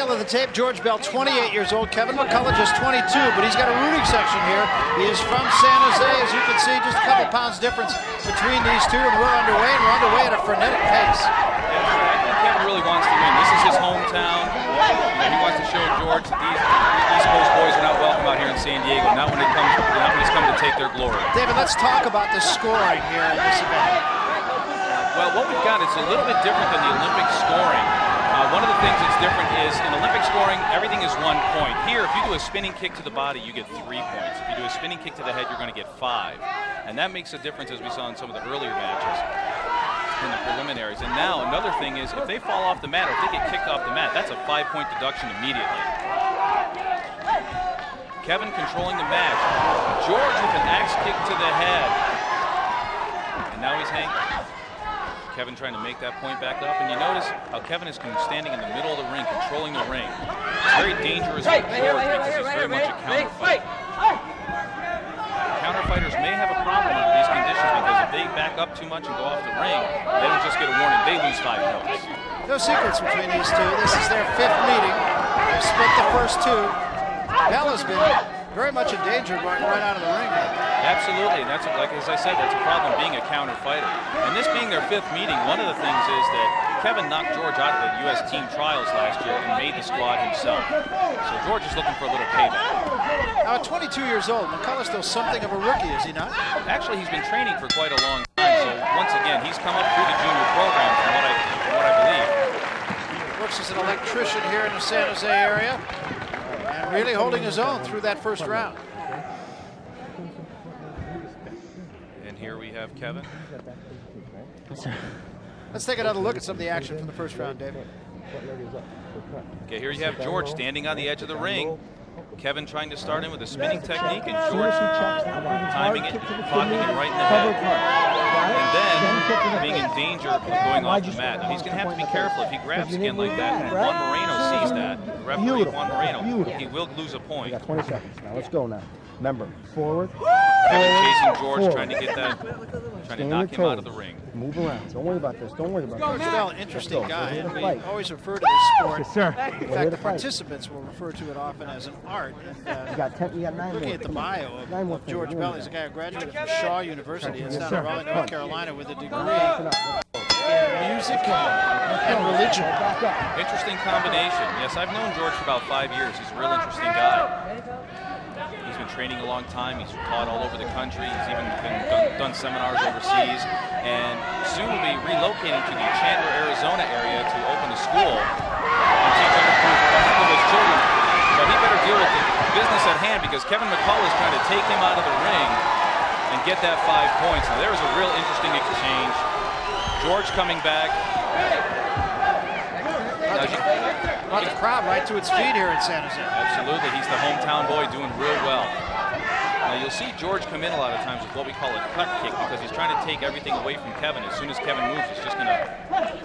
Of the tape, George Bell, 28 years old. Kevin McCullough, just 22, but he's got a rooting section here. He is from San Jose, as you can see, just a couple pounds difference between these two, and we're underway at a frenetic pace. I think Kevin really wants to win. This is his hometown. He wants to show George that these East Coast boys are not welcome out here in San Diego, not when he's come to take their glory. David, let's talk about the scoring here in this event. Well, what we've got is a little bit different than the Olympic scoring. One of the things that's different is in Olympic scoring, everything is 1 point. Here, if you do a spinning kick to the body, you get 3 points. If you do a spinning kick to the head, you're going to get 5. And that makes a difference, as we saw in some of the earlier matches in the preliminaries. And now, another thing is, if they fall off the mat or if they get kicked off the mat, that's a 5-point deduction immediately. Kevin controlling the match. George with an axe kick to the head. And now he's hanging. Kevin trying to make that point back up, and you notice how Kevin is standing in the middle of the ring, controlling the ring. It's very dangerous for George because he's very much a counter fighter. Counter fighters may have a problem under these conditions because if they back up too much and go off the ring, they don't just get a warning, they lose 5 points. No secrets between these two. This is their 5th meeting. They've split the first 2. Bell has been very much endangered right out of the ring. Absolutely, and that's, like as I said, that's a problem being a counter fighter. And this being their 5th meeting, one of the things is that Kevin knocked George out of the U.S. team trials last year and made the squad himself. So George is looking for a little payback. Now at 22 years old, McCullough's still something of a rookie, is he not? Actually, he's been training for quite a long time. So once again, he's come up through the junior program from what I believe. Works as an electrician here in the San Jose area and really holding his own through that first round. Here we have Kevin. Let's take another look at some of the action from the first round, David. Okay, here you have George standing on the edge of the ring. Kevin trying to start in with a spinning technique, and George timing it, clocking it right in the head. And then being in danger of going off the mat. Now, he's going to have to be careful if he grabs again like that. And Juan Moreno sees that. The referee, Juan Moreno, he will lose a point. We got 20 seconds now. Let's go now. Remember, forward. Kevin chasing George, trying to get that, trying to knock him out of the ring. Move around. Don't worry about this. Don't worry about this. George Bell, an interesting guy. And we always refer to this sport. Yes, sir. In fact, the participants will refer to it often as an art. And, you got 10. You got 9 looking more. at the bio of George Bell, he's a guy who graduated from Shaw University in Raleigh, North Carolina, with a degree in music and religion. Interesting combination. Yes, I've known George for about 5 years. He's a real interesting guy. He's been training a long time. He's taught all over the country. He's even done seminars overseas, and soon will be relocating to the Chandler, Arizona area to open a school and teach under his children. But he better deal with the business at hand because Kevin McCullough is trying to take him out of the ring and get that 5 points. Now there's a real interesting exchange. George coming back. Brought the crowd right to its feet here in San Jose. Absolutely, he's the hometown boy doing real well. Now you'll see George come in a lot of times with what we call a cut kick because he's trying to take everything away from Kevin. As soon as Kevin moves, he's just going to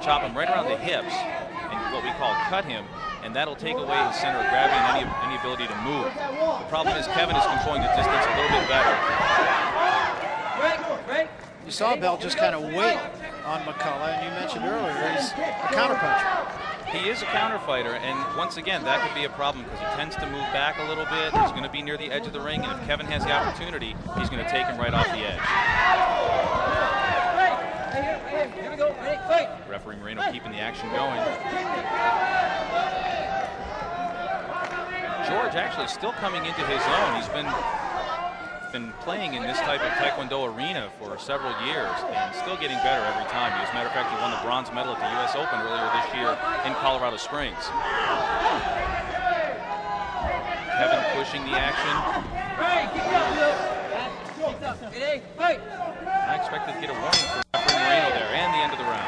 chop him right around the hips and what we call cut him, and that'll take away his center of gravity and any ability to move. The problem is Kevin is controlling the distance a little bit better. You saw Bell just kind of wait on McCullough, and you mentioned earlier he's a counterpuncher. He is a counter fighter, and once again, that could be a problem because he tends to move back a little bit. He's going to be near the edge of the ring, and if Kevin has the opportunity, he's going to take him right off the edge. Referee Moreno keeping the action going. George actually still coming into his own. He's been playing in this type of Taekwondo arena for several years and still getting better every time. As a matter of fact, he won the bronze medal at the U.S. Open earlier this year in Colorado Springs. Kevin pushing the action. I expected to get a warning for referee Moreno there and the end of the round.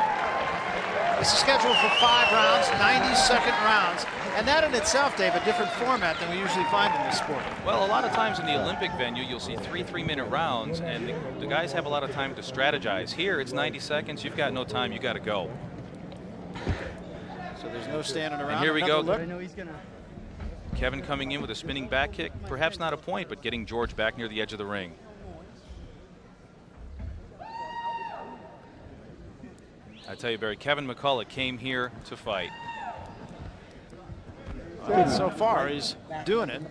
This is scheduled for 5 rounds, 90-second rounds, and that in itself, Dave, a different format than we usually find in this sport. Well, a lot of times in the Olympic venue, you'll see 3 3-minute rounds, and the guys have a lot of time to strategize. Here, it's 90 seconds. You've got no time. You've got to go. So there's no standing around. And here we go. Look. Kevin coming in with a spinning back kick. Perhaps not a point, but getting George back near the edge of the ring. I tell you, Barry, Kevin McCullough came here to fight. So far, he's doing it.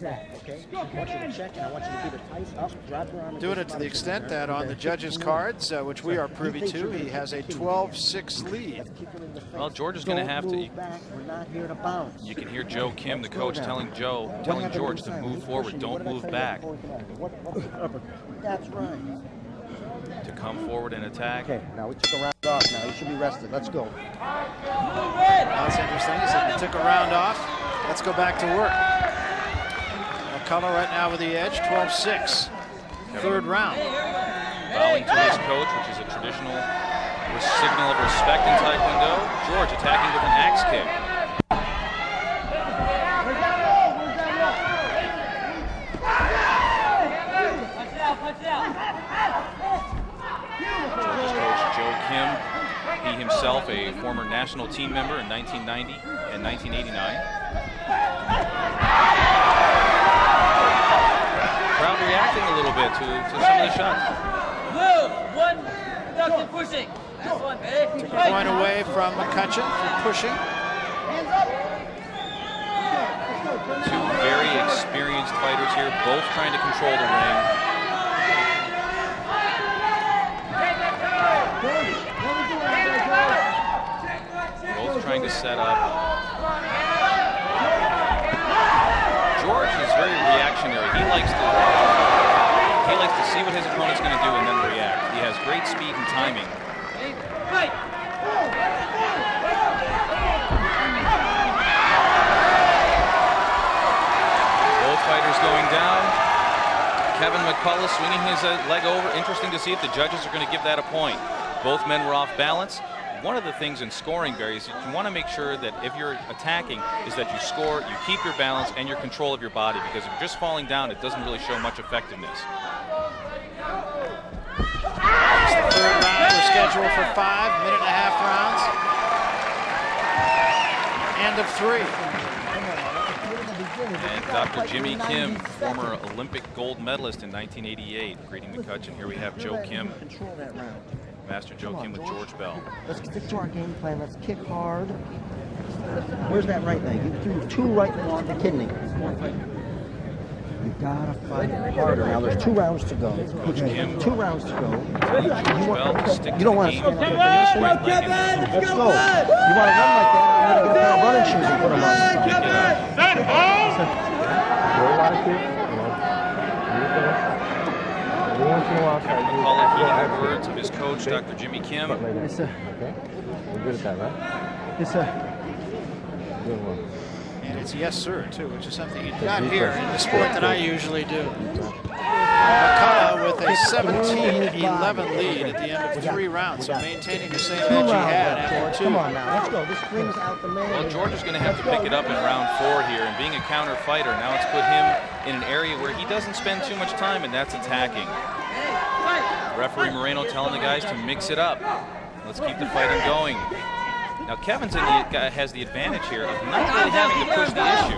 Doing it to the extent that on the judges' cards, which we are privy to, he has a 12-6 lead. Well, George is going to have to. You can hear Joe Kim, the coach, telling George to move forward, don't move back. That's right. To come forward and attack. Okay, now we took a round off. Now he should be rested. Let's go. That's interesting. He said we took a round off. Let's go back to work. McCullough right now with the edge, 12-6. Third round. Bowing to his coach, which is a traditional signal of respect in Taekwondo. George attacking with an axe kick. George's coach, Joe Kim, he himself a former national team member in 1990 and 1989. Crowd reacting a little bit to some of the shots. Move! One, reduction, pushing. That's one. Took a point away from McCutcheon for pushing. Two very experienced fighters here, both trying to control the ring. Both trying to set up. George is very reactionary. He likes to see what his opponent's going to do and then react. He has great speed and timing. Both fighters going down. Kevin McCullough swinging his leg over. Interesting to see if the judges are going to give that a point. Both men were off balance. One of the things in scoring, Barry, is you want to make sure that if you're attacking, is that you score, you keep your balance and your control of your body, because if you're just falling down, it doesn't really show much effectiveness. Third round, we're scheduled for 5 minute-and-a-half rounds. End of 3. And Dr. Jimmy Kim, former Olympic gold medalist in 1988, greeting McCutcheon. Here we have Joe Kim. Master Joe Kim with George Bell. Let's stick to our game plan. Let's kick hard. Where's that right leg? You threw 2 right on the kidney. You gotta fight harder. Now there's 2 rounds to go. Coach Kim. 2 rounds to go. You don't want to stand up there. Let's go. You want to run like that? I'm gonna get a pair of running shoes and put them on. Kevin McCullough heeding the words of his coach, Dr. Jimmy Kim. Yes, sir. Okay. We're good at that, right? Yes, sir. Good one. And it's yes, sir, too, which is something you not hear in the sport that I usually do. McCullough with a 17-11 lead at the end of 3 rounds, so maintaining the same edge he had after 2. Come on now, let's go. This brings out the man. Well, George is going to have to pick it up in round 4 here, and being a counter fighter, now it's put him in an area where he doesn't spend too much time, and that's attacking. Referee Moreno telling the guys to mix it up. Let's keep the fighting going. Now Kevin's has the advantage here of not really having to push the issue.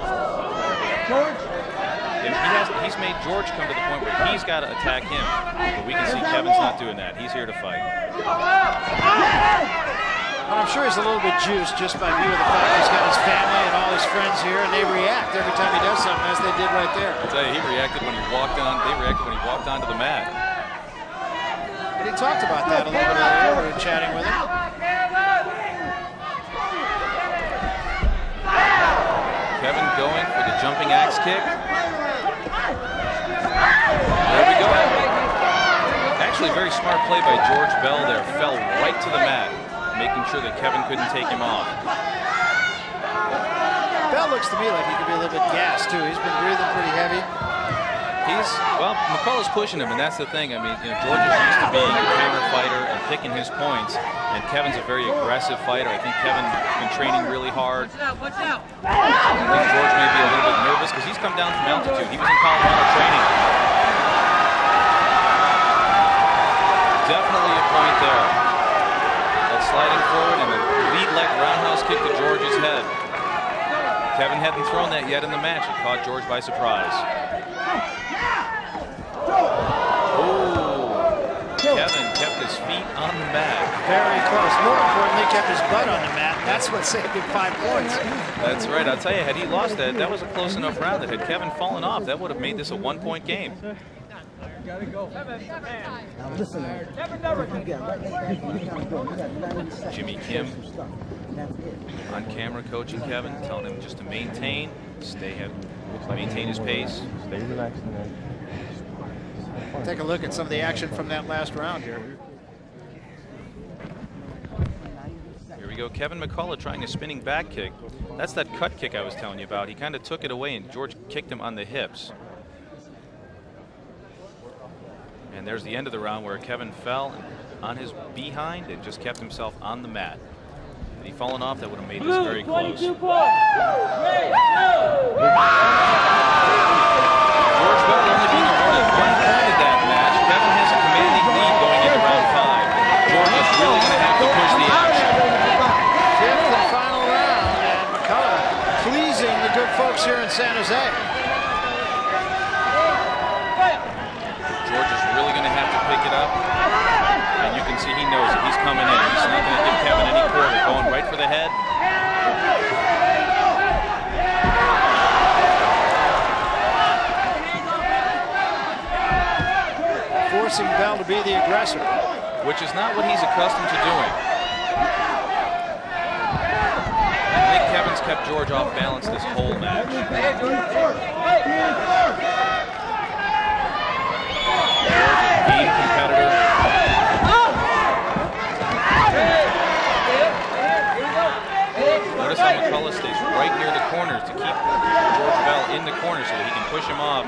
He's made George come to the point where he's got to attack him. But we can see Kevin's not doing that. He's here to fight. Well, I'm sure he's a little bit juiced just by view of the fact he's got his family and all his friends here, and they react every time he does something, as they did right there. I'll tell you, he reacted when he walked on. They reacted when he walked onto the mat. And he talked about that a little bit earlier. We were chatting with him. Kevin going for the jumping axe kick. There we go. Actually, very smart play by George Bell there. Fell right to the mat, making sure that Kevin couldn't take him off. Bell looks to me like he could be a little bit gassed, too. He's been breathing pretty heavy. Well, McCullough's pushing him, and that's the thing. I mean, George is used to being a counter fighter and picking his points, and Kevin's a very aggressive fighter. I think Kevin's been training really hard. I think George may be a little bit nervous because he's come down from altitude. He was in Colorado training. Definitely a point there. That sliding forward and a lead leg roundhouse kick to George's head. Kevin hadn't thrown that yet in the match. It caught George by surprise. Kevin kept his feet on the mat. Very close. More importantly, kept his butt on the mat. That's what saved him 5 points. That's right. I'll tell you, had he lost that, that was a close enough round that had Kevin fallen off, that would have made this a 1-point game. Now listen, Jimmy Kim on camera coaching Kevin, telling him just to maintain, maintain his pace. Stay relaxed in there. Take a look at some of the action from that last round here. Here we go. Kevin McCullough trying a spinning back kick. That's that cut kick I was telling you about. He kind of took it away and George kicked him on the hips. And there's the end of the round where Kevin fell on his behind and just kept himself on the mat. Had he fallen off, that would have made this very close. George Bell only being awarded 1 point in that match. Kevin has a commanding lead going into round 5. George is really going to have to push the action. 5th and final round, and McCullough pleasing the good folks here in San Jose. George is really going to have to pick it up. And you can see he knows it. He's coming in. He's not going to give Kevin any quarter. Going right for the head. Forcing Bell to be the aggressor. Which is not what he's accustomed to doing. I think Kevin's kept George off balance this whole match. Being competitor. Notice how McCullough stays right near the corners to keep George Bell in the corner so that he can push him off,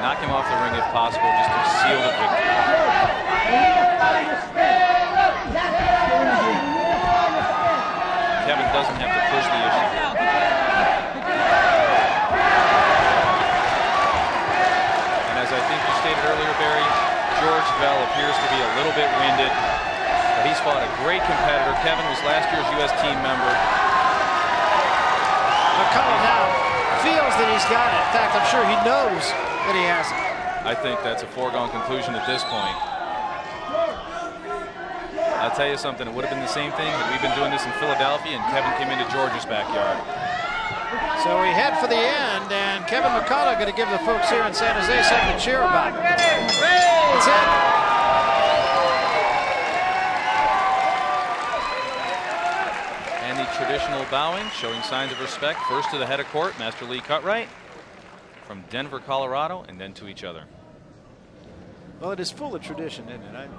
knock him off the ring if possible, just to seal the victory. Kevin doesn't have to push the issue. And as I think you stated earlier, Barry, George Bell appears to be a little bit winded, but he's fought a great competitor. Kevin was last year's U.S. team member. McCullough now feels that he's got it. In fact, I'm sure he knows that he has it. I think that's a foregone conclusion at this point. I'll tell you something, it would have been the same thing that we've been doing this in Philadelphia and Kevin came into George's backyard. So we head for the end, and Kevin McCullough going to give the folks here in San Jose something to cheer about. That's it. And the traditional bowing, showing signs of respect. First to the head of court, Master Lee Cutright from Denver, Colorado, and then to each other. Well, it is full of tradition, isn't it?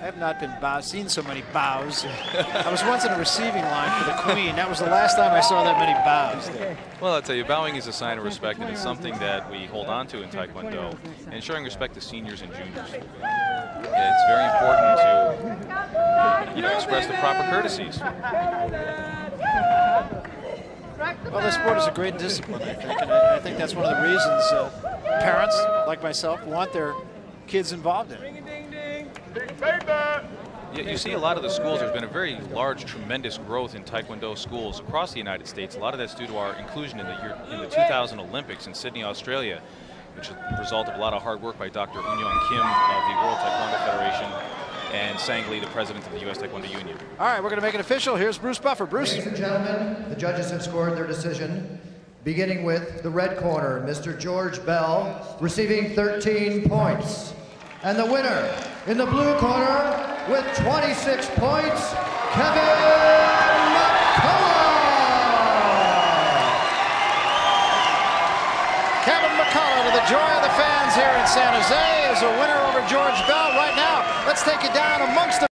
I have not been seen so many bows. I was once in a receiving line for the Queen. That was the last time I saw that many bows there. Well, I'll tell you, bowing is a sign of respect, and it's something that we hold on to in Taekwondo, and showing respect to seniors and juniors. It's very important to, express the proper courtesies. Well, this sport is a great discipline, I think, and I think that's one of the reasons parents, like myself, want their kids involved in it. You see a lot of the schools, there's been a very large, tremendous growth in Taekwondo schools across the United States. A lot of that's due to our inclusion in the 2000 Olympics in Sydney, Australia, which is a result of a lot of hard work by Dr. Eun-Young Kim of the World Taekwondo Federation and Sang Lee, the president of the U.S. Taekwondo Union. All right, we're going to make it official. Here's Bruce Buffer. Bruce. Ladies and gentlemen, the judges have scored their decision, beginning with the red corner, Mr. George Bell, receiving 13 points. And the winner in the blue corner with 26 points, Kevin McCullough! Kevin McCullough, to the joy of the fans here in San Jose, is a winner over George Bell right now. Let's take you down amongst the